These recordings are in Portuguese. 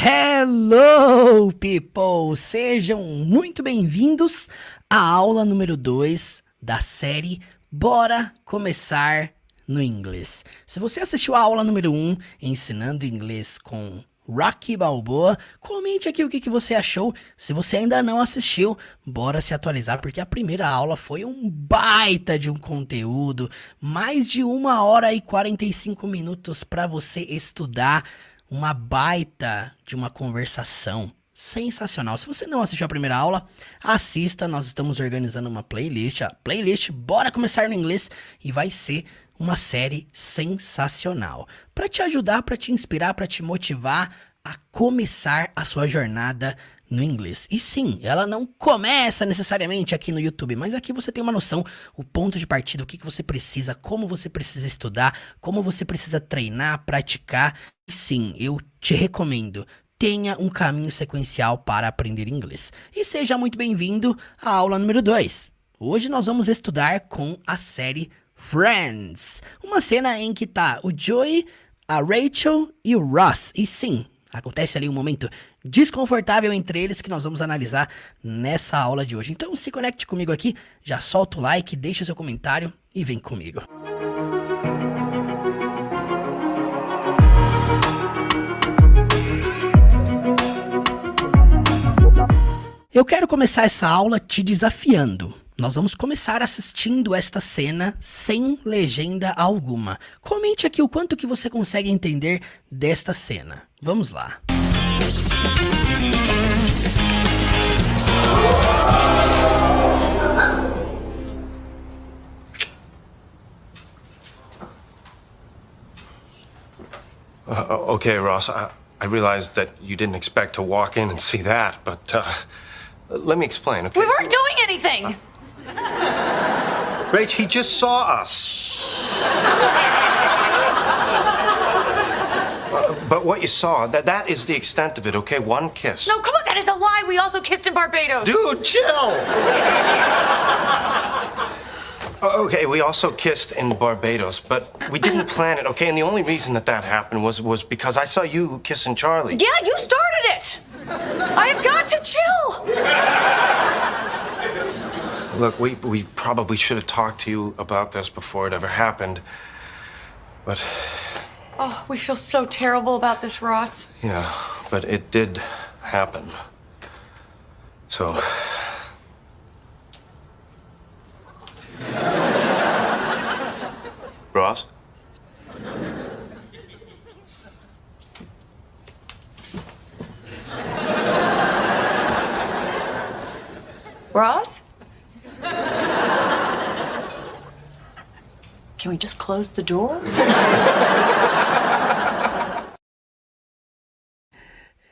Hello, people! Sejam muito bem-vindos à aula número 2 da série Bora Começar no Inglês. Se você assistiu a aula número 1, ensinando inglês com Rocky Balboa, comente aqui o que você achou. Se você ainda não assistiu, bora se atualizar, porque a primeira aula foi um baita de um conteúdo, mais de 1 hora e 45 minutos para você estudar, uma baita de uma conversação sensacional. Se você não assistiu a primeira aula, assista, nós estamos organizando uma playlist, a playlist Bora Começar no Inglês, e vai ser uma série sensacional para te ajudar, para te inspirar, para te motivar a começar a sua jornada no inglês. E sim, ela não começa necessariamente aqui no YouTube, mas aqui você tem uma noção, o ponto de partida, o que você precisa, como você precisa estudar, como você precisa treinar, praticar. E sim, eu te recomendo, tenha um caminho sequencial para aprender inglês. E seja muito bem-vindo à aula número 2. Hoje nós vamos estudar com a série Friends, uma cena em que tá o Joey, a Rachel e o Ross. E sim, acontece ali um momento desconfortável entre eles que nós vamos analisar nessa aula de hoje. Então se conecte comigo aqui, já solta o like, deixa seu comentário e vem comigo. Eu quero começar essa aula te desafiando. Nós vamos começar assistindo esta cena sem legenda alguma. Comente aqui o quanto que você consegue entender desta cena. Vamos lá. Okay, Ross, I realized that you didn't expect to walk in and see that, but let me explain, okay? We weren't doing anything! Rach, he just saw us. But what you saw, that is the extent of it, okay? One kiss. No, come on, that is a lie. We also kissed in Barbados. Dude, chill! Okay, we also kissed in Barbados, but we didn't plan it, okay? And the only reason that happened was because I saw you kissing Charlie. Yeah, you started it! I have got to chill! Look, we probably should have talked to you about this before it ever happened, but... Oh, we feel so terrible about this, Ross. Yeah, but it did happen. So... Ross? Ross? Can we just close the door?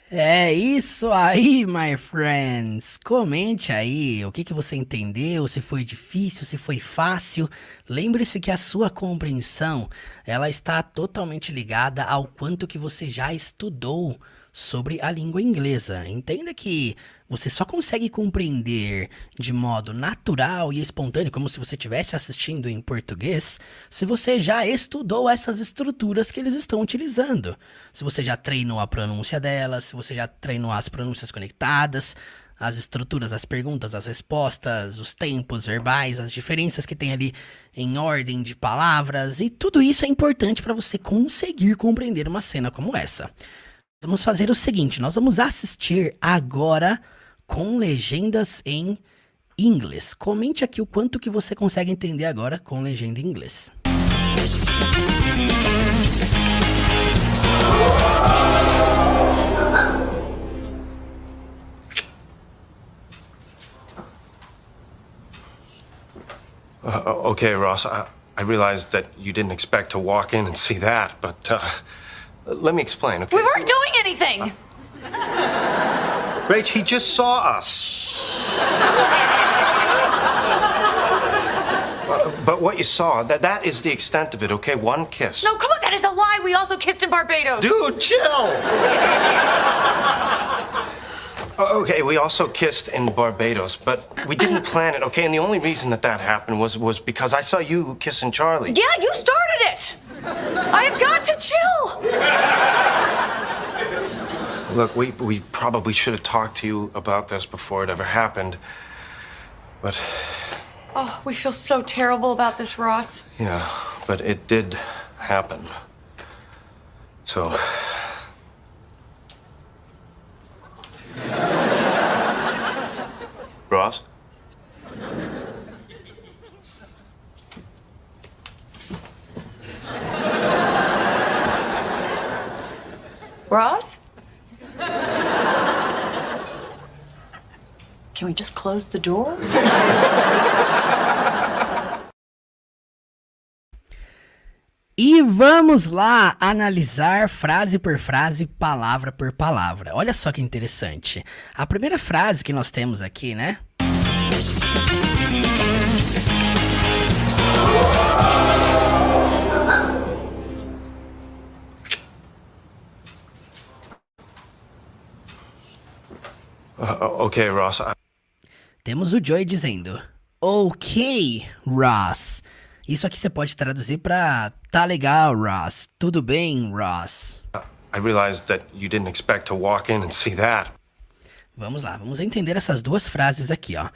É isso aí, my friends. Comente aí o que você entendeu, se foi difícil, se foi fácil. Lembre-se que a sua compreensão, ela está totalmente ligada ao quanto que você já estudou sobre a língua inglesa. Entenda que você só consegue compreender de modo natural e espontâneo, como se você estivesse assistindo em português, se você já estudou essas estruturas que eles estão utilizando. Se você já treinou a pronúncia delas, se você já treinou as pronúncias conectadas, as estruturas, as perguntas, as respostas, os tempos verbais, as diferenças que tem ali em ordem de palavras, e tudo isso é importante para você conseguir compreender uma cena como essa. Vamos fazer o seguinte, nós vamos assistir agora com legendas em inglês. Comente aqui o quanto que você consegue entender agora com legenda em inglês. Okay, Ross, I realized that you didn't expect to walk in and see that, but let me explain, okay? We weren't doing anything! Rach, he just saw us. But what you saw, that is the extent of it, okay? One kiss. No, come on, that is a lie. We also kissed in Barbados. Dude, chill! Okay, we also kissed in Barbados, but we didn't plan it, okay? And the only reason that happened was because I saw you kissing Charlie. Yeah, you started it! I have got to chill! Look, we probably should have talked to you about this before it ever happened. But, Oh, we feel so terrible about this, Ross. yeah, but it did happen. So. Ross? Ross? Can we just close the door? E vamos lá analisar frase por frase, palavra por palavra. Olha só que interessante. A primeira frase que nós temos aqui, né? Okay, Ross. Temos o Joey dizendo: Ok, Ross. Isso aqui você pode traduzir pra tá legal, Ross. Tudo bem, Ross. I realized that you didn't expect to walk in and see that. Vamos lá, vamos entender essas duas frases aqui, ó.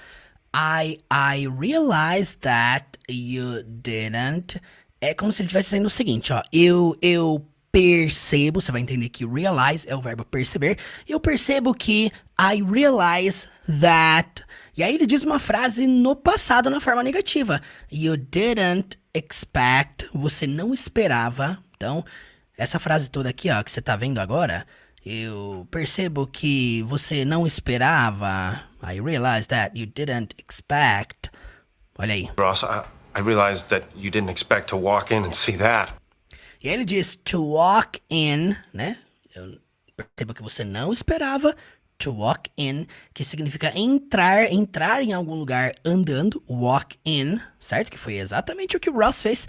I realized that you didn't. É como se ele estivesse dizendo o seguinte, ó. Eu percebo, você vai entender que realize é o verbo perceber. Eu percebo que I realize that. E aí ele diz uma frase no passado na forma negativa. You didn't expect. Você não esperava. Então, essa frase toda aqui, ó, que você tá vendo agora. Eu percebo que você não esperava. I realized that you didn't expect. Olha aí. Ross, I realized that you didn't expect to walk in and see that. E aí ele diz to walk in, né? Eu percebo que você não esperava. To walk in, que significa entrar em algum lugar andando. Walk in, certo? Que foi exatamente o que o Ross fez.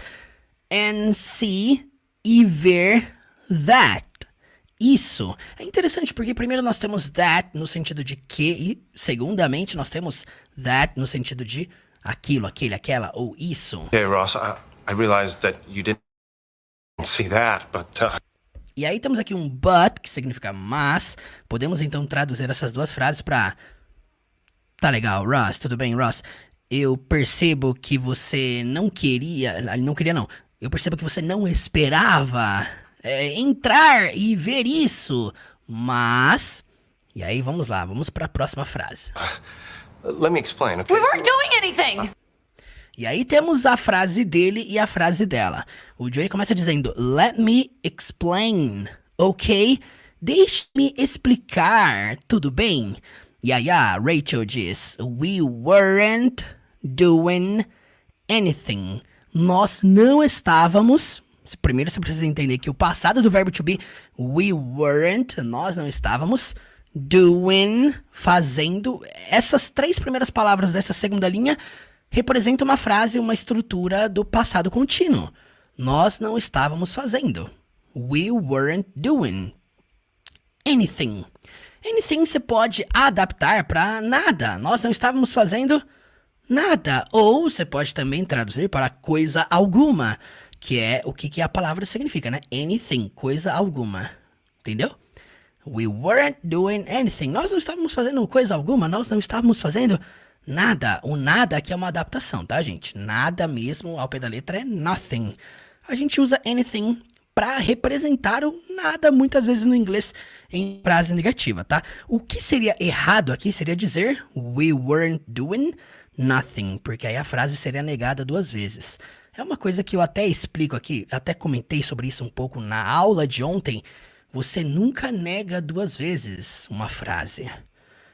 And see, e ver that. Isso. É interessante porque primeiro nós temos that no sentido de que e segundamente nós temos that no sentido de aquilo, aquele, aquela ou isso. Okay, Ross, I realized that you didn't see that, but... E aí temos aqui um but, que significa mas. Podemos então traduzir essas duas frases para tá legal, Ross, tudo bem, Ross? Eu percebo que você não queria... Não queria, não. Eu percebo que você não esperava entrar e ver isso, mas... E aí vamos lá, vamos para a próxima frase. Let me explain, okay? We weren't doing anything! E aí temos a frase dele e a frase dela. O Joey começa dizendo, let me explain, ok? Deixe-me explicar, tudo bem? E aí a Rachel diz, we weren't doing anything. Nós não estávamos... Primeiro você precisa entender que o passado do verbo to be, we weren't, nós não estávamos, doing, fazendo. Essas três primeiras palavras dessa segunda linha representa uma frase, uma estrutura do passado contínuo. Nós não estávamos fazendo. We weren't doing anything. Anything você pode adaptar para nada. Nós não estávamos fazendo nada. Ou você pode também traduzir para coisa alguma, que é o que a palavra significa, né? Anything, coisa alguma. Entendeu? We weren't doing anything. Nós não estávamos fazendo coisa alguma. Nós não estávamos fazendo nada. O nada aqui é uma adaptação, tá, gente? Nada mesmo, ao pé da letra, é nothing. A gente usa anything para representar o nada, muitas vezes no inglês, em frase negativa, tá? O que seria errado aqui seria dizer we weren't doing nothing, porque aí a frase seria negada duas vezes. É uma coisa que eu até explico aqui, até comentei sobre isso um pouco na aula de ontem. Você nunca nega duas vezes uma frase.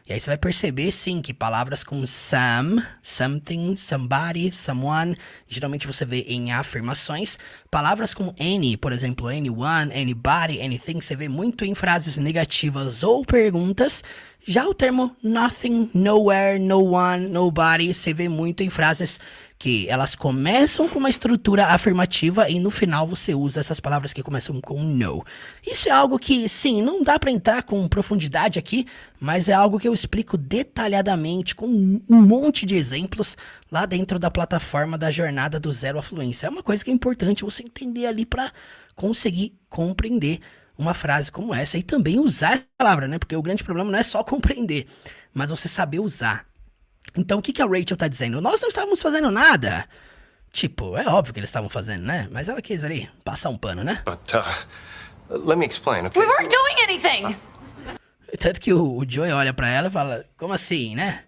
E aí você vai perceber, sim, que palavras com some, something, somebody, someone, geralmente você vê em afirmações. Palavras com any, por exemplo, anyone, anybody, anything, você vê muito em frases negativas ou perguntas. Já o termo nothing, nowhere, no one, nobody, você vê muito em frases que elas começam com uma estrutura afirmativa e no final você usa essas palavras que começam com no. Isso é algo que, sim, não dá para entrar com profundidade aqui, mas é algo que eu explico detalhadamente com um monte de exemplos lá dentro da plataforma da Jornada do Zero à Fluência. É uma coisa que é importante você entender ali para conseguir compreender uma frase como essa e também usar essa palavra, né? Porque o grande problema não é só compreender, mas você saber usar. Então, o que a Rachel tá dizendo? Nós não estávamos fazendo nada. Tipo, é óbvio que eles estavam fazendo, né? Mas ela quis ali passar um pano, né? But, let me explain, okay? We weren't doing anything. Tanto que o Joey olha pra ela e fala, como assim, né?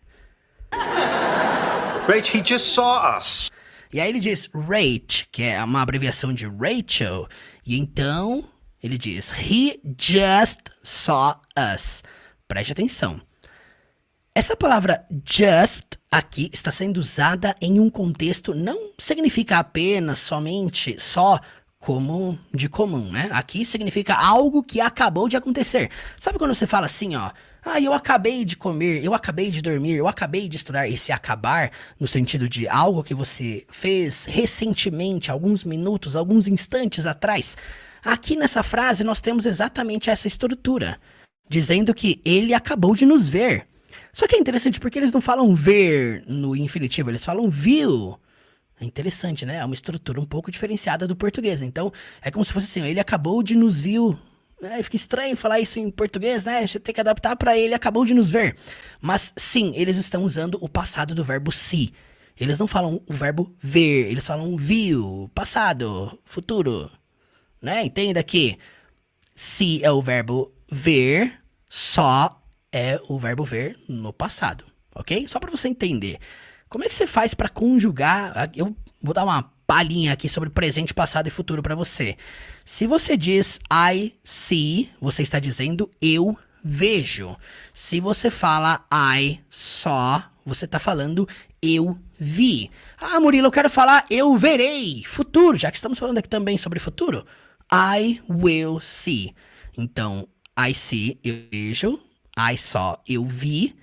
Rach, he just saw us. E aí ele diz Rach, que é uma abreviação de Rachel. E então ele diz he just saw us. Preste atenção. Essa palavra just aqui está sendo usada em um contexto não significa apenas, somente, só como de comum, né? Aqui significa algo que acabou de acontecer. Sabe quando você fala assim, ó? Ah, eu acabei de comer, eu acabei de dormir, eu acabei de estudar. Esse acabar no sentido de algo que você fez recentemente, alguns minutos, alguns instantes atrás. Aqui nessa frase nós temos exatamente essa estrutura, dizendo que ele acabou de nos ver. Só que é interessante porque eles não falam ver no infinitivo, eles falam viu. É interessante, né? É uma estrutura um pouco diferenciada do português. Então, é como se fosse assim, ó, ele acabou de nos viu. Fica estranho falar isso em português, né? Você tem que adaptar para ele acabou de nos ver. Mas sim, eles estão usando o passado do verbo see. Eles não falam o verbo ver, eles falam viu, passado, futuro. Né? Entenda que see é o verbo ver, só é o verbo ver no passado, ok? Só para você entender. Como é que você faz para conjugar? Eu vou dar uma palhinha aqui sobre presente, passado e futuro para você. Se você diz I see, você está dizendo eu vejo. Se você fala I saw, você está falando eu vi. Ah, Murilo, eu quero falar eu verei, futuro, já que estamos falando aqui também sobre futuro. I will see. Então, I see, eu vejo. I saw, eu vi.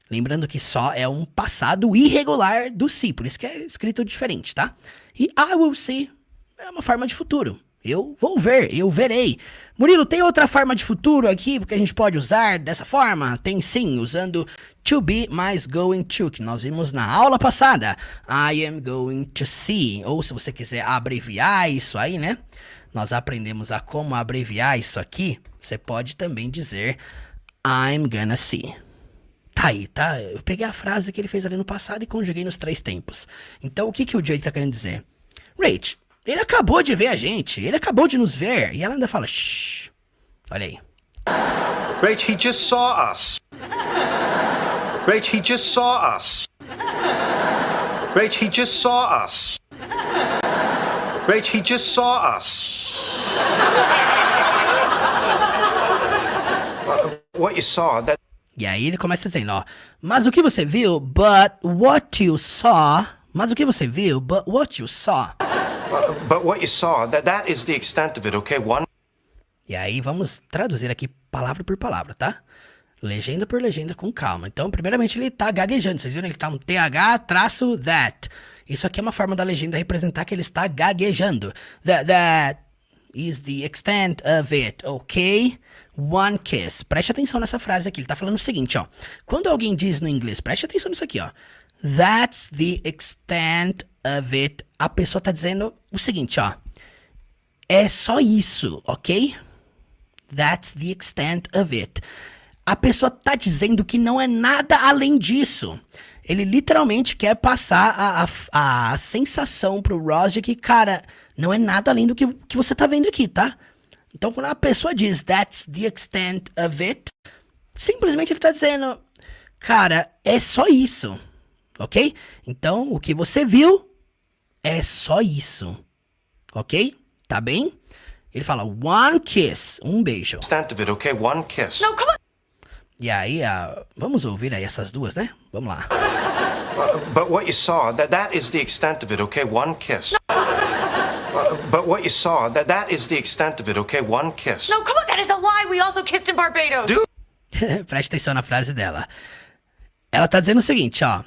Lembrando que só é um passado irregular do see, por isso que é escrito diferente, tá? E I will see é uma forma de futuro. Eu vou ver, eu verei. Murilo, tem outra forma de futuro aqui porque a gente pode usar dessa forma? Tem sim, usando to be mais going to, que nós vimos na aula passada. I am going to see. Ou se você quiser abreviar isso aí, né? Nós aprendemos a como abreviar isso aqui. Você pode também dizer I'm gonna see. Tá aí, tá? Eu peguei a frase que ele fez ali no passado e conjuguei nos 3 tempos. Então, o que o Joey tá querendo dizer? Rach, ele acabou de ver a gente. Ele acabou de nos ver. E ela ainda fala, shh. Olha aí. Rach, he just saw us. Rach, he just saw us. Rach, he just saw us. Rach, he just saw us. What you saw, that... E aí ele começa dizendo, ó. Mas o que você viu, but what you saw... Mas o que você viu, but what you saw... But what you saw, that is the extent of it, okay? One... E aí vamos traduzir aqui palavra por palavra, tá? Legenda por legenda com calma. Então, primeiramente ele tá gaguejando. Vocês viram? Ele tá um TH traço that. Isso aqui é uma forma da legenda representar que ele está gaguejando. That is the extent of it, ok? One kiss. Preste atenção nessa frase aqui. Ele tá falando o seguinte, ó. Quando alguém diz no inglês, preste atenção nisso aqui, ó. That's the extent of it. A pessoa tá dizendo o seguinte, ó. É só isso, ok? That's the extent of it. A pessoa tá dizendo que não é nada além disso. Ele literalmente quer passar a sensação pro Ross de que, cara, não é nada além do que você tá vendo aqui, tá? Então, quando a pessoa diz that's the extent of it, simplesmente ele tá dizendo, cara, é só isso, ok? Então, o que você viu é só isso, ok? Tá bem? Ele fala one kiss, um beijo. Extent of it, okay? One kiss. No, come on. E aí, vamos ouvir aí essas duas, né? Vamos lá. But what you saw, that is the extent of it, okay? One kiss. But what you saw, that is the extent of it, okay? One kiss. No, come on. That is a lie. We also kissed in Barbados. Dude. Preste atenção na frase dela. Ela tá dizendo o seguinte, ó.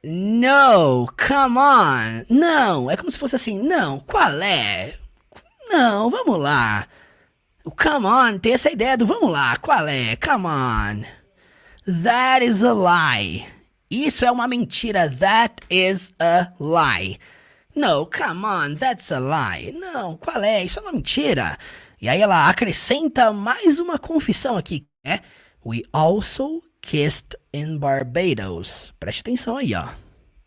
No, come on. Não, é como se fosse assim, não, qual é? Não, vamos lá. O come on tem essa ideia do vamos lá, qual é? Come on. That is a lie. Isso é uma mentira. That is a lie. No, come on, that's a lie. Não, qual é? Isso é uma mentira. E aí ela acrescenta mais uma confissão aqui, né? We also kissed in Barbados. Preste atenção aí, ó.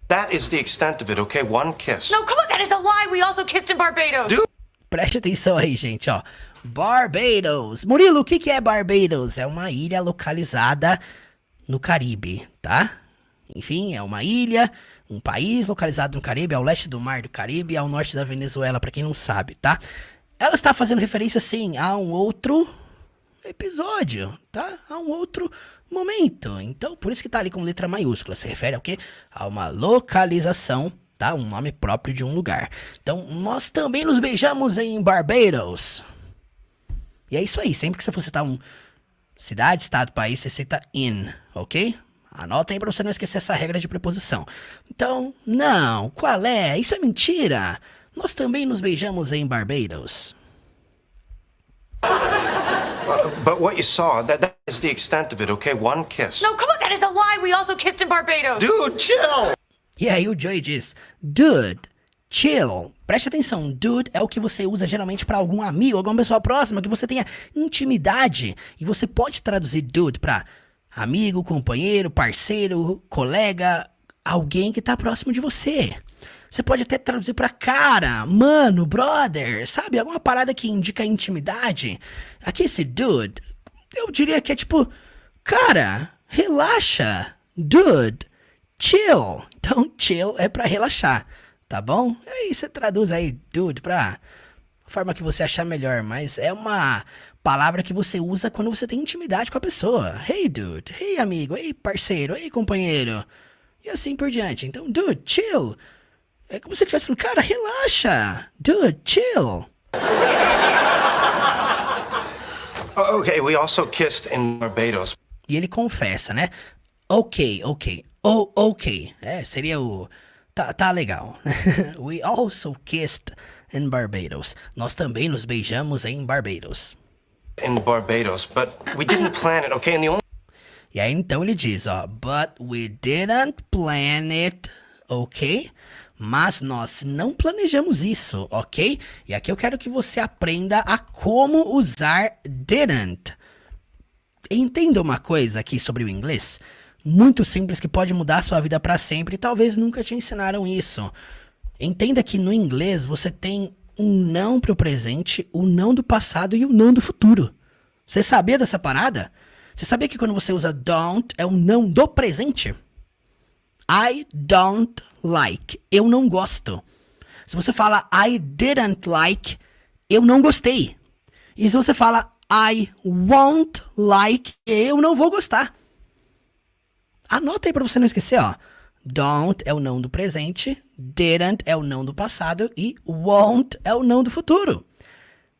That is the extent of it, okay? One kiss. No, come on, that is a lie. We also kissed in Barbados. Dude. Preste atenção aí, gente, ó. Barbados. Murilo, o que é Barbados? É uma ilha localizada no Caribe, tá? Enfim, é uma ilha, um país localizado no Caribe, ao leste do Mar do Caribe, ao norte da Venezuela, pra quem não sabe, tá? Ela está fazendo referência, sim, a um outro episódio, tá? A um outro momento. Então, por isso que tá ali com letra maiúscula. Se refere ao quê? A uma localização, tá? Um nome próprio de um lugar. Então, nós também nos beijamos em Barbados. E é isso aí. Sempre que você for citar um cidade, estado, país, você cita in, ok? Anota aí pra você não esquecer essa regra de preposição. Então, não. Qual é? Isso é mentira. Nós também nos beijamos em Barbados. But what you saw, that is the extent of it, okay? One kiss. No, come on, that is a lie. We also kissed in Barbados. Dude, chill! E aí o Joey diz, dude, chill. Preste atenção, dude é o que você usa geralmente pra algum amigo, alguma pessoa próxima, que você tenha intimidade. E você pode traduzir dude pra amigo, companheiro, parceiro, colega, alguém que tá próximo de você. Você pode até traduzir pra cara, mano, brother, sabe? Alguma parada que indica intimidade. Aqui esse dude, eu diria que é tipo, cara, relaxa, dude, chill. Então, chill é pra relaxar, tá bom? Aí você traduz aí, dude, pra forma que você achar melhor. Mas é uma palavra que você usa quando você tem intimidade com a pessoa. Hey, dude, hey, amigo, hey, parceiro, hey, companheiro. E assim por diante. Então, dude, chill. É como se você estivesse falando, cara, relaxa. Dude, chill. Okay, we also kissed in Barbados. E ele confessa, né? Ok. Oh, ok. É, seria o... Tá legal. We also kissed in Barbados. Nós também nos beijamos em Barbados. In Barbados, but we didn't plan it, okay? And the only... E aí então ele diz, ó, but we didn't plan it, ok? Mas nós não planejamos isso, ok? E aqui eu quero que você aprenda a como usar didn't. Entenda uma coisa aqui sobre o inglês, muito simples que pode mudar a sua vida para sempre e talvez nunca te ensinaram isso. Entenda que no inglês você tem um não pro presente, o não do passado e o não do futuro. Você sabia dessa parada? Você sabia que quando você usa don't é o não do presente? I don't like. Eu não gosto. Se você fala I didn't like, eu não gostei. E se você fala I won't like, eu não vou gostar. Anota aí pra você não esquecer, ó. Don't é o não do presente, didn't é o não do passado e won't é o não do futuro.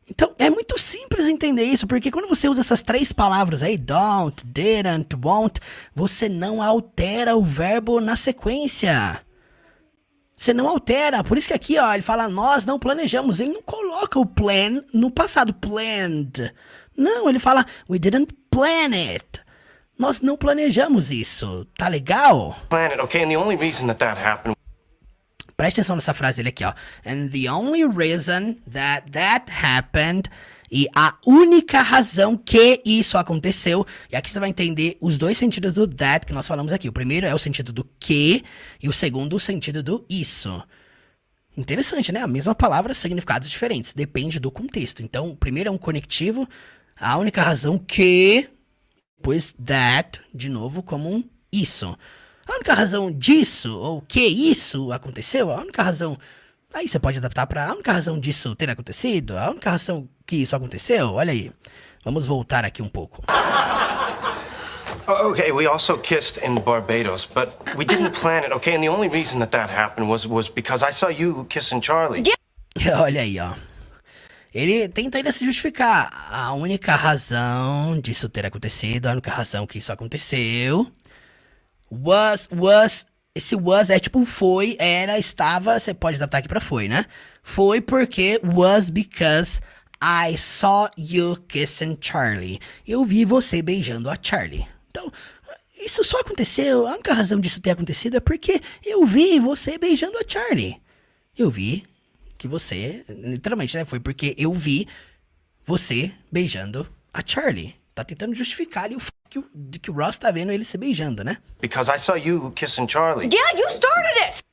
Então, é muito simples entender isso, porque quando você usa essas três palavras aí, don't, didn't, won't, você não altera o verbo na sequência. Você não altera. Por isso que aqui, ó, ele fala, nós não planejamos. Ele não coloca o plan no passado, planned. Não, ele fala, we didn't plan it. Nós não planejamos isso. Tá legal? Plan it, okay? And the only reason that happened... Preste atenção nessa frase dele aqui, ó. And the only reason that happened... E a única razão que isso aconteceu... E aqui você vai entender os dois sentidos do that que nós falamos aqui. O primeiro é o sentido do que... E o segundo, o sentido do isso. Interessante, né? A mesma palavra, significados diferentes. Depende do contexto. Então, o primeiro é um conectivo. A única razão que... Depois that, de novo, como um isso. A única razão disso, ou que isso aconteceu, a única razão... Aí você pode adaptar para a única razão disso ter acontecido, a única razão que isso aconteceu, olha aí. Vamos voltar aqui um pouco. Okay, we also kissed in Barbados, but we didn't plan it, okay? And the only reason that happened was because I saw you kissing Charlie. Olha aí, ó. Ele tenta ainda se justificar. A única razão disso ter acontecido, a única razão que isso aconteceu... Esse was é tipo foi, era, estava, você pode adaptar aqui pra foi, né? Foi porque, was because I saw you kissing Charlie. Eu vi você beijando a Charlie. Então, isso só aconteceu, a única razão disso ter acontecido é porque eu vi você beijando a Charlie. Eu vi que você, literalmente, né? Foi porque eu vi você beijando a Charlie. Tá tentando justificar ali o fato que o Ross tá vendo ele se beijando, né? Because I saw you kissing Charlie. Yeah, you started it!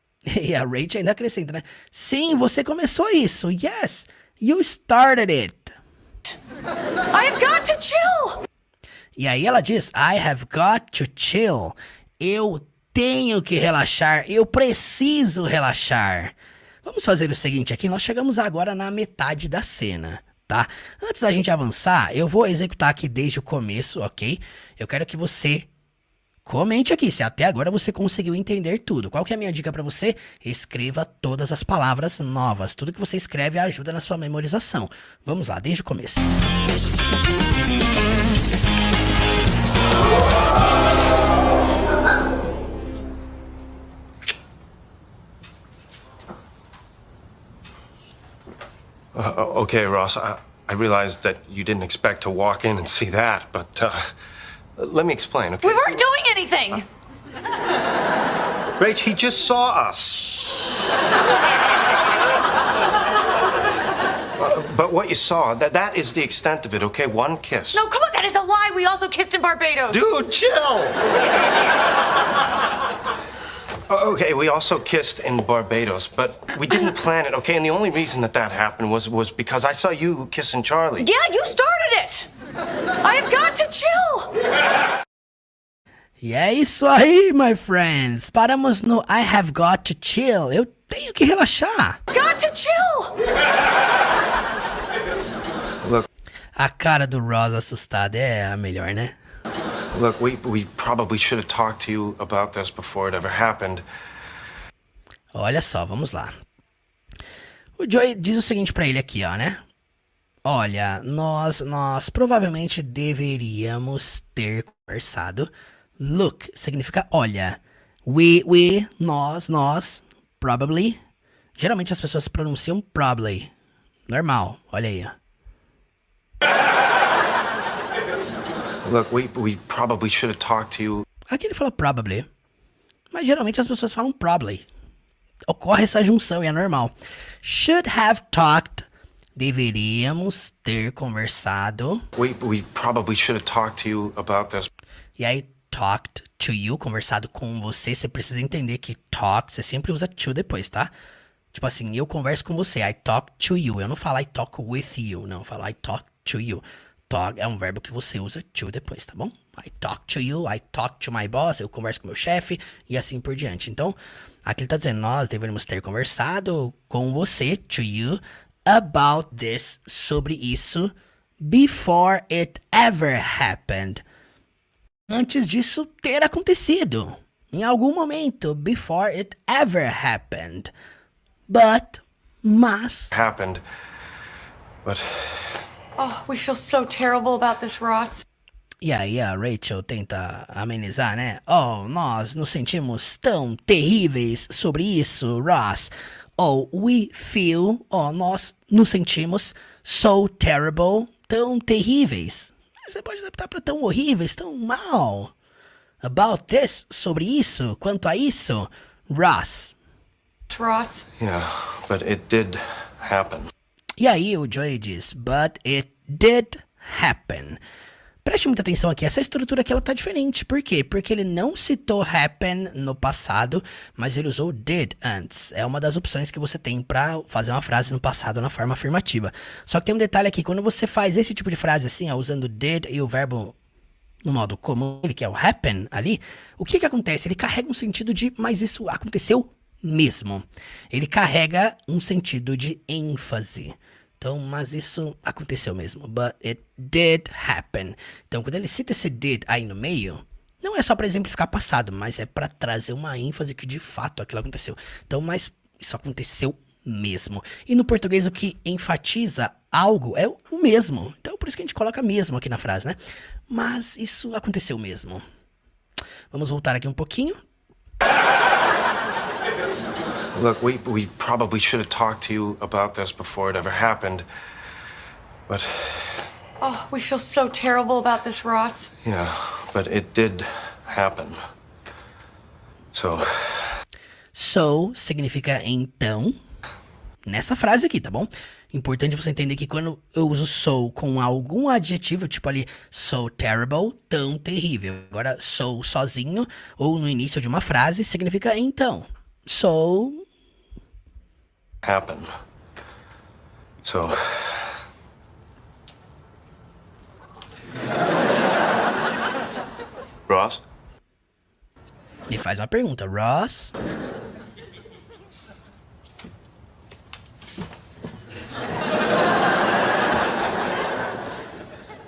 E a Rachel ainda acrescenta, né? Sim, você começou isso. Yes, you started it. I have got to chill! E aí ela diz, I have got to chill. Eu tenho que relaxar, eu preciso relaxar. Vamos fazer o seguinte aqui, nós chegamos agora na metade da cena, tá? Antes da gente avançar, eu vou executar aqui desde o começo, ok? Eu quero que você comente aqui se até agora você conseguiu entender tudo. Qual que é a minha dica pra você? Escreva todas as palavras novas. Tudo que você escreve ajuda na sua memorização. Vamos lá, desde o começo. Okay, Ross, I realized that you didn't expect to walk in and see that, but let me explain, okay? We weren't doing anything! Rach, he just saw us. But what you saw, that is the extent of it, okay? One kiss. No, come on, that is a lie. We also kissed in Barbados. Dude, chill! Okay, we also kissed in Barbados, but we didn't plan it, okay? And the only reason that happened was because I saw you kissing Charlie. Yeah, you started it! I have got to chill! E é isso aí, my friends. Paramos no I have got to chill. Eu tenho que relaxar. Got to chill! Look, A cara do Ross assustado é a melhor, né? look, we probably should have talked to you about this before it ever happened. Olha só, vamos lá. O Joey diz o seguinte pra ele aqui, ó, né? Olha, nós provavelmente deveríamos ter conversado. Look significa olha. Nós, probably. Geralmente as pessoas pronunciam probably. Normal, olha aí, ó. Look, we probably should have talked to you. Aqui ele fala probably. Mas geralmente as pessoas falam probably. Ocorre essa junção e é normal. Should have talked. Deveríamos ter conversado. We probably should have talked to you about this. E aí, talked to you, conversado com você. Você precisa entender que talk, você sempre usa to depois, tá? Tipo assim, eu converso com você. I talk to you. Eu não falo I talk with you. Não, eu falo I talk to you. Talk é um verbo que você usa to depois, tá bom? I talk to you, I talk to my boss. Eu converso com meu chefe e assim por diante. Então, aqui ele tá dizendo, nós deveríamos ter conversado com você, to you, about this, sobre isso, before it ever happened. Antes disso ter acontecido. Em algum momento, before it ever happened. Mas... Happened. But Oh, we feel so terrible about this, Ross. E aí a Rachel tenta amenizar, né? Oh, nós nos sentimos tão terríveis sobre isso, Ross. Oh, we feel, nós nos sentimos so terrible, tão terríveis. Você pode adaptar para tão horríveis, tão mal. About this, sobre isso, quanto a isso, Ross. Ross. yeah, but it did happen. E aí o Joey diz, but it did happen. Preste muita atenção aqui, essa estrutura aqui ela tá diferente. Por quê? Porque ele não citou happen no passado, mas ele usou did antes. É uma das opções que você tem pra fazer uma frase no passado na forma afirmativa. Só que tem um detalhe aqui, quando você faz esse tipo de frase assim, ó, usando did e o verbo no modo comum, ele que é o happen ali, o que que acontece? Ele carrega um sentido de, mas isso aconteceu mesmo. Ele carrega um sentido de ênfase. Então, mas isso aconteceu mesmo. But it did happen. Então, quando ele cita esse did aí no meio, não é só para exemplificar passado, mas é para trazer uma ênfase que de fato aquilo aconteceu. Então, mas isso aconteceu mesmo. E no português o que enfatiza algo é o mesmo. Então, por isso que a gente coloca mesmo aqui na frase, né? Mas isso aconteceu mesmo. Vamos voltar aqui um pouquinho. Look, we probably should have talked to you about this before it ever happened. But Oh, we feel so terrible about this, Ross. yeah, but it did happen. So So significa então, nessa frase aqui, tá bom? Importante você entender que quando eu uso so com algum adjetivo, tipo ali, so terrible, tão terrível. Agora, so sozinho, ou no início de uma frase, significa então. So... happen. So... Ross? Ele faz uma pergunta. Ross?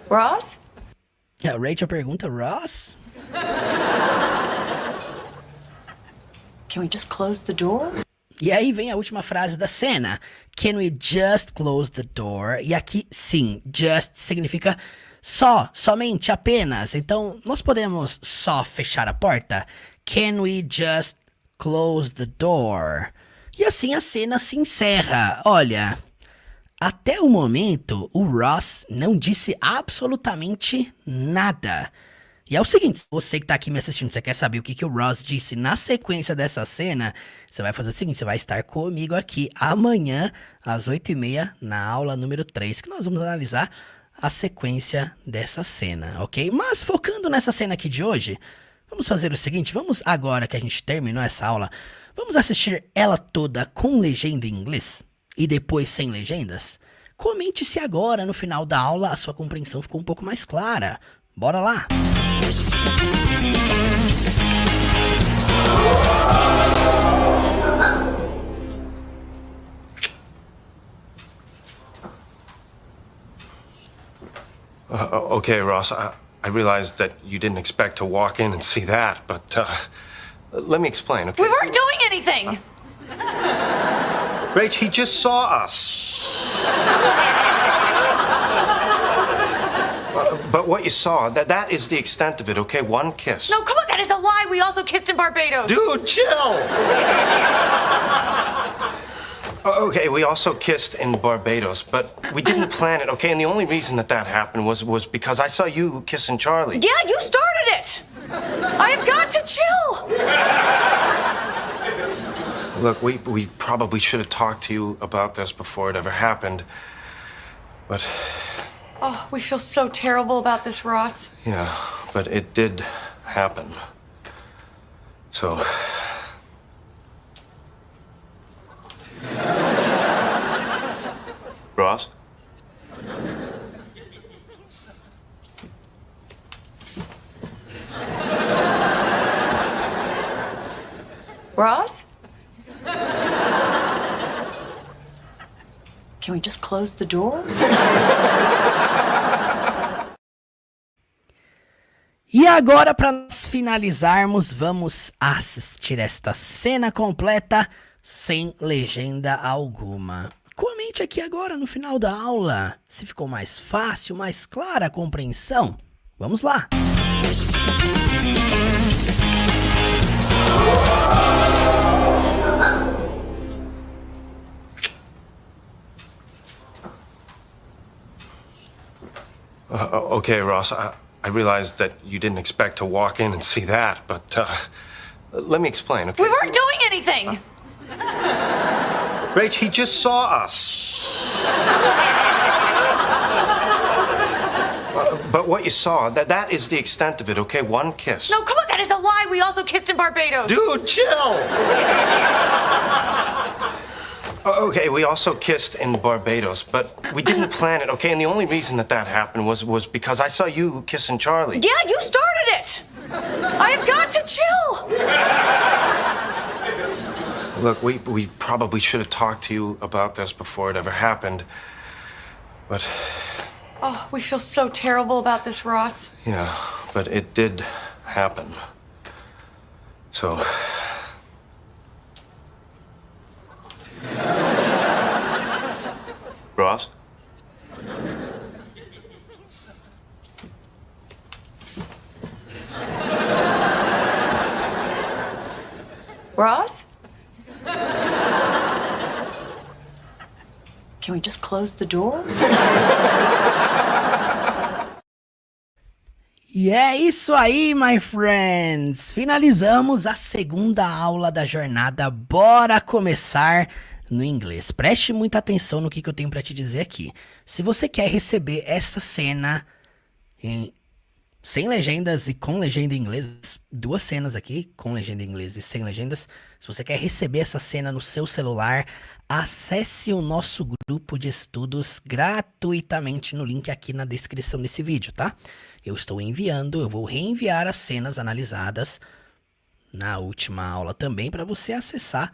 Ross? A Rachel pergunta. Ross? Can we just close the door? E aí vem a última frase da cena. Can we just close the door? E aqui, sim, just significa só, somente, apenas. Então, nós podemos só fechar a porta? Can we just close the door? E assim a cena se encerra. Olha, até o momento, o Ross não disse absolutamente nada. E é o seguinte, você que tá aqui me assistindo, você quer saber o que o Ross disse na sequência dessa cena, você vai fazer o seguinte, você vai estar comigo aqui amanhã, às 8h30, na aula número 3, que nós vamos analisar a sequência dessa cena, ok? Mas focando nessa cena aqui de hoje, vamos fazer o seguinte, vamos agora que a gente terminou essa aula, vamos assistir ela toda com legenda em inglês e depois sem legendas? Comente se agora, no final da aula, a sua compreensão ficou um pouco mais clara. Bora lá! Okay, Ross, I realized that you didn't expect to walk in and see that, but let me explain, okay? We weren't doing anything! Rach, he just saw us. But what you saw, that is the extent of it, okay? One kiss. No, come on, that is a lie. We also kissed in Barbados. Dude, chill! Okay, we also kissed in Barbados, but we didn't plan it, okay? And the only reason that happened was because I saw you kissing Charlie. Yeah, you started it. I have got to chill. Look, we probably should have talked to you about this before it ever happened, but... Oh, we feel so terrible about this, Ross. Yeah, but it did happen. So... Ross? Ross? Can we just close the door? E agora, para nós finalizarmos, vamos assistir esta cena completa sem legenda alguma. Comente aqui agora no final da aula se ficou mais fácil, mais clara a compreensão. Vamos lá! Okay, Ross, I realized that you didn't expect to walk in and see that, but let me explain, okay? We weren't doing anything! Rach, he just saw us. But what you saw, that is the extent of it, okay? One kiss. No, come on, that is a lie. We also kissed in Barbados. Dude, chill! Okay, we also kissed in Barbados, but we didn't plan it, okay? And the only reason that happened was because I saw you kissing Charlie. Yeah, you started it. I have got to chill. Look, we probably should have talked to you about this before it ever happened, but... Oh, we feel so terrible about this, Ross. Yeah, but it did happen. So... Ross? Ross? Can we just close the door? E é isso aí, my friends! Finalizamos a segunda aula da jornada Bora Começar no inglês. Preste muita atenção no que eu tenho para te dizer aqui. Se você quer receber essa cena sem legendas e com legenda em inglês, 2 cenas aqui, com legenda em inglês e sem legendas. Se você quer receber essa cena no seu celular, acesse o nosso grupo de estudos gratuitamente no link aqui na descrição desse vídeo, tá? Eu vou reenviar as cenas analisadas na última aula também para você acessar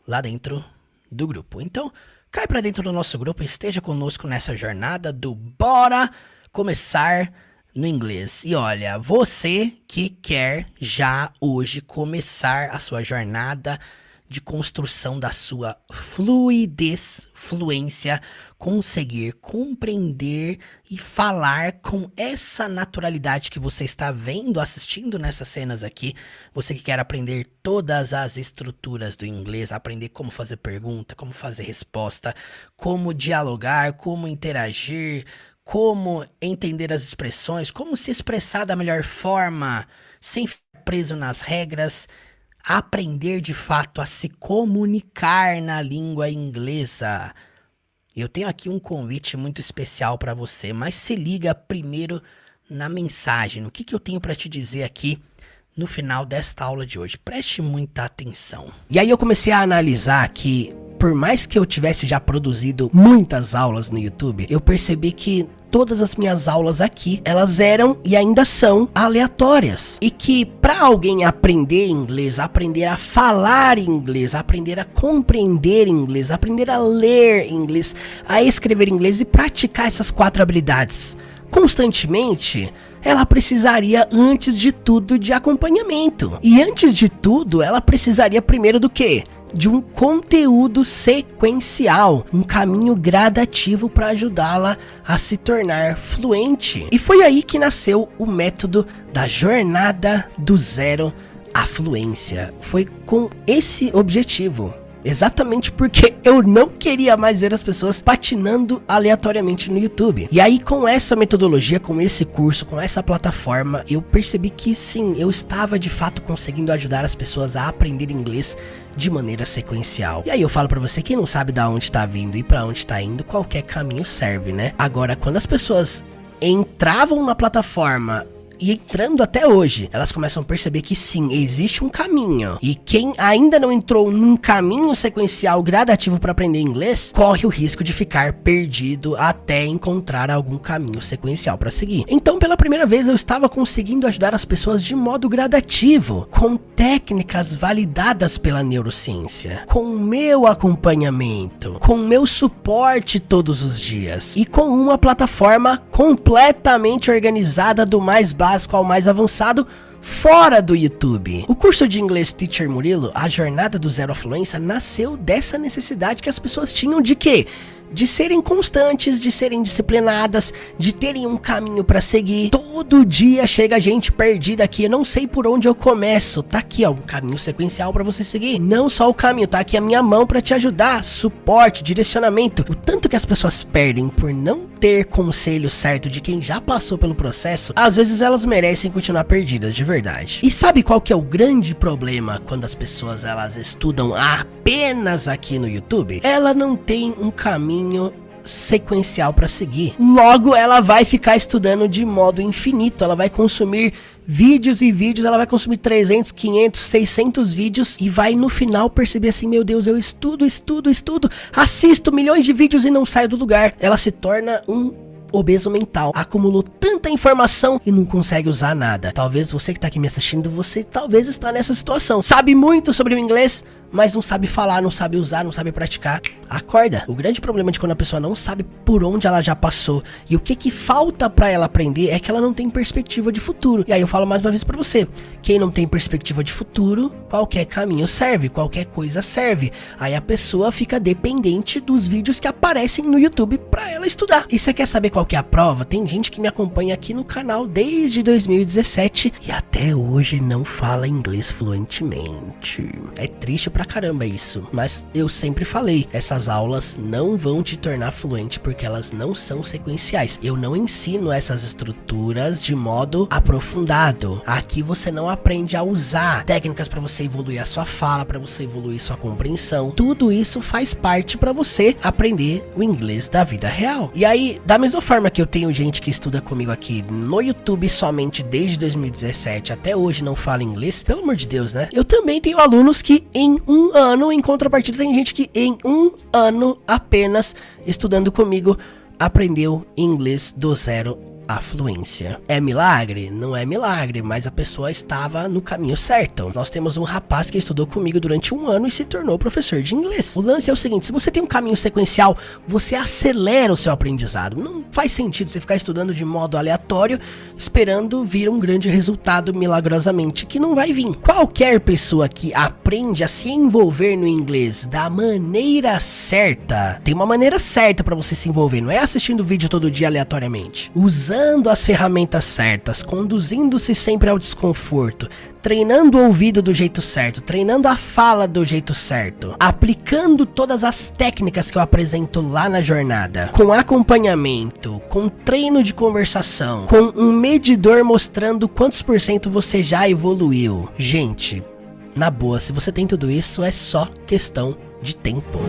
lá dentro do grupo. Então, cai para dentro do nosso grupo e esteja conosco nessa jornada do Bora Começar no Inglês. E olha, você que quer já hoje começar a sua jornada de construção da sua fluidez, fluência, conseguir compreender e falar com essa naturalidade que você está vendo, assistindo nessas cenas aqui. Você que quer aprender todas as estruturas do inglês, aprender como fazer pergunta, como fazer resposta, como dialogar, como interagir, como entender as expressões, como se expressar da melhor forma, sem ficar preso nas regras, aprender de fato a se comunicar na língua inglesa. Eu tenho aqui um convite muito especial para você, mas se liga primeiro na mensagem, no que eu tenho para te dizer aqui no final desta aula de hoje. Preste muita atenção. E aí eu comecei a analisar que, por mais que eu tivesse já produzido muitas aulas no YouTube, eu percebi que todas as minhas aulas aqui, elas eram e ainda são aleatórias. E que para alguém aprender inglês, aprender a falar inglês, aprender a compreender inglês, aprender a ler inglês, a escrever inglês e praticar essas 4 habilidades constantemente, ela precisaria, antes de tudo, de acompanhamento. E antes de tudo, ela precisaria primeiro do quê? De um conteúdo sequencial, um caminho gradativo para ajudá-la a se tornar fluente. E foi aí que nasceu o método da jornada do zero à fluência. Foi com esse objetivo. Exatamente porque eu não queria mais ver as pessoas patinando aleatoriamente no YouTube. E aí, com essa metodologia, com esse curso, com essa plataforma, eu percebi que sim, eu estava de fato conseguindo ajudar as pessoas a aprender inglês de maneira sequencial. E aí eu falo pra você, quem não sabe da onde tá vindo e pra onde tá indo, qualquer caminho serve, né? Agora, quando as pessoas entravam na plataforma e entrando até hoje, elas começam a perceber que sim, existe um caminho. E quem ainda não entrou num caminho sequencial gradativo para aprender inglês, corre o risco de ficar perdido até encontrar algum caminho sequencial para seguir. Então, pela primeira vez, eu estava conseguindo ajudar as pessoas de modo gradativo, com técnicas validadas pela neurociência, com o meu acompanhamento, com o meu suporte todos os dias e com uma plataforma completamente organizada do mais básico ao mais avançado fora do YouTube. O curso de inglês Teacher Murilo, a jornada do zero à fluência, nasceu dessa necessidade que as pessoas tinham de quê? De serem constantes, de serem disciplinadas, de terem um caminho pra seguir. Todo dia chega gente perdida aqui, eu não sei por onde eu começo. Tá aqui, ó, um caminho sequencial pra você seguir. Não só o caminho, tá aqui a minha mão pra te ajudar, suporte, direcionamento. O tanto que as pessoas perdem por não ter conselho certo de quem já passou pelo processo, às vezes elas merecem continuar perdidas, de verdade. E sabe qual que é o grande problema quando as pessoas elas estudam apenas aqui no YouTube? Ela não tem um caminho sequencial para seguir. Logo, ela vai ficar estudando de modo infinito. Ela vai consumir vídeos e vídeos. Ela vai consumir 300, 500, 600 vídeos e vai no final perceber assim, meu Deus, eu estudo, assisto milhões de vídeos e não saio do lugar. Ela se torna um obeso mental, acumulou tanta informação e não consegue usar nada. Talvez você que tá aqui me assistindo, você talvez está nessa situação. Sabe muito sobre o inglês, mas não sabe falar, não sabe usar, não sabe praticar. Acorda. O grande problema de quando a pessoa não sabe por onde ela já passou e o que falta pra ela aprender é que ela não tem perspectiva de futuro. E aí eu falo mais uma vez pra você, quem não tem perspectiva de futuro, qualquer caminho serve, qualquer coisa serve. Aí a pessoa fica dependente dos vídeos que aparecem no YouTube pra ela estudar. E você quer saber qual que é a prova? Tem gente que me acompanha aqui no canal desde 2017 e até hoje não fala inglês fluentemente. É triste pra caramba isso, mas eu sempre falei, essas aulas não vão te tornar fluente porque elas não são sequenciais. Eu não ensino essas estruturas de modo aprofundado. Aqui você não aprende a usar técnicas para você evoluir a sua fala, para você evoluir sua compreensão. Tudo isso faz parte para você aprender o inglês da vida real. E aí, da mesma forma que eu tenho gente que estuda comigo aqui no YouTube somente desde 2017 até hoje não fala inglês, pelo amor de Deus, né? Eu também tenho alunos que em um ano, em contrapartida, tem gente que em um ano apenas estudando comigo aprendeu inglês do zero à fluência. É milagre? Não é milagre, mas a pessoa estava no caminho certo. Nós temos um rapaz que estudou comigo durante um ano e se tornou professor de inglês. O lance é o seguinte, se você tem um caminho sequencial, você acelera o seu aprendizado. Não faz sentido você ficar estudando de modo aleatório, esperando vir um grande resultado milagrosamente, que não vai vir. Qualquer pessoa que aprende a se envolver no inglês da maneira certa, tem uma maneira certa para você se envolver, não é assistindo vídeo todo dia aleatoriamente. Usando as ferramentas certas, conduzindo-se sempre ao desconforto, treinando o ouvido do jeito certo, treinando a fala do jeito certo, aplicando todas as técnicas que eu apresento lá na jornada, com acompanhamento, com treino de conversação, com um medidor mostrando quantos por cento você já evoluiu. Gente, na boa, se você tem tudo isso, é só questão de tempo.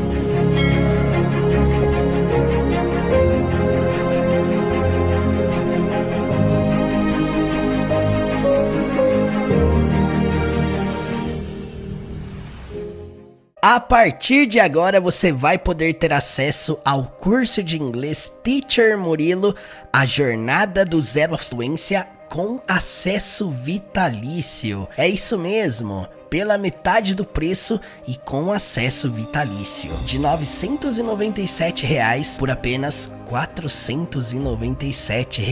A partir de agora você vai poder ter acesso ao curso de inglês Teacher Murilo, a jornada do zero à fluência com acesso vitalício. É isso mesmo, pela metade do preço e com acesso vitalício. De R$ 997 por apenas R$ 497.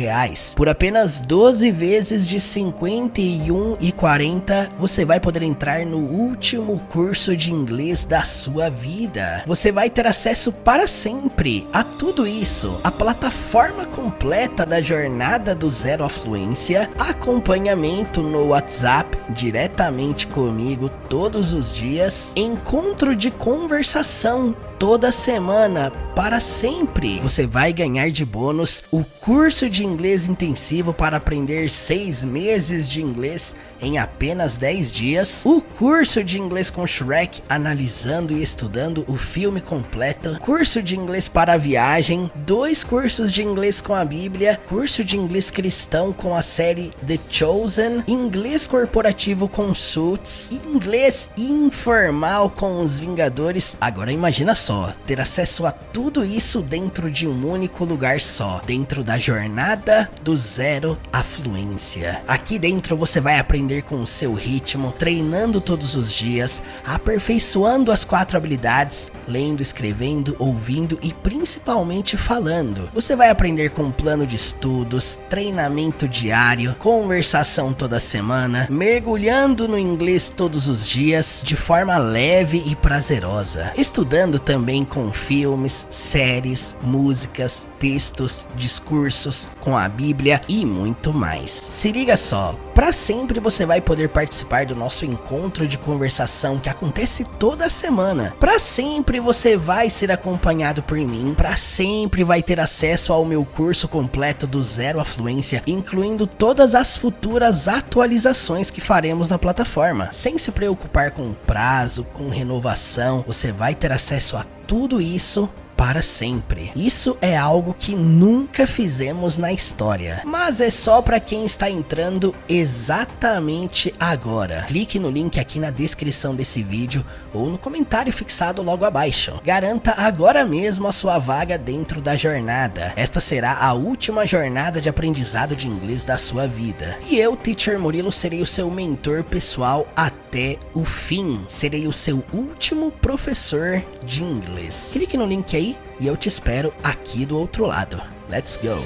Por apenas 12 vezes de R$ 51,40 você vai poder entrar no último curso de inglês da sua vida. Você vai ter acesso para sempre a tudo isso, a plataforma completa da jornada do zero à fluência, acompanhamento no WhatsApp diretamente comigo todos os dias, encontro de conversação toda semana para sempre. Você vai ganhar de bônus o curso de inglês intensivo para aprender 6 meses de inglês em apenas 10 dias, o curso de inglês com Shrek analisando e estudando o filme completo, curso de inglês para viagem, 2 cursos de inglês com a Bíblia, curso de inglês cristão com a série The Chosen, inglês corporativo com Suits, inglês informal com os Vingadores. Agora imagina só, ter acesso a tudo isso dentro de um único lugar só, dentro da jornada do zero à fluência. Aqui dentro você vai aprender com o seu ritmo, treinando todos os dias, aperfeiçoando as 4 habilidades, lendo, escrevendo, ouvindo e principalmente falando. Você vai aprender com um plano de estudos, treinamento diário, conversação toda semana, mergulhando no inglês todos os dias, de forma leve e prazerosa, estudando também com filmes, séries, músicas, textos, discursos, com a Bíblia e muito mais. Se liga só, para sempre você vai poder participar do nosso encontro de conversação que acontece toda semana. Para sempre você vai ser acompanhado por mim, para sempre vai ter acesso ao meu curso completo do zero à fluência, incluindo todas as futuras atualizações que faremos na plataforma. Sem se preocupar com prazo, com renovação, você vai ter acesso a tudo isso para sempre. Isso é algo que nunca fizemos na história, mas é só para quem está entrando exatamente agora. Clique no link aqui na descrição desse vídeo ou no comentário fixado logo abaixo. Garanta agora mesmo a sua vaga dentro da jornada. Esta será a última jornada de aprendizado de inglês da sua vida. E eu, Teacher Murilo, serei o seu mentor pessoal até o fim. Serei o seu último professor de inglês. Clique no link aí e eu te espero aqui do outro lado. Let's go!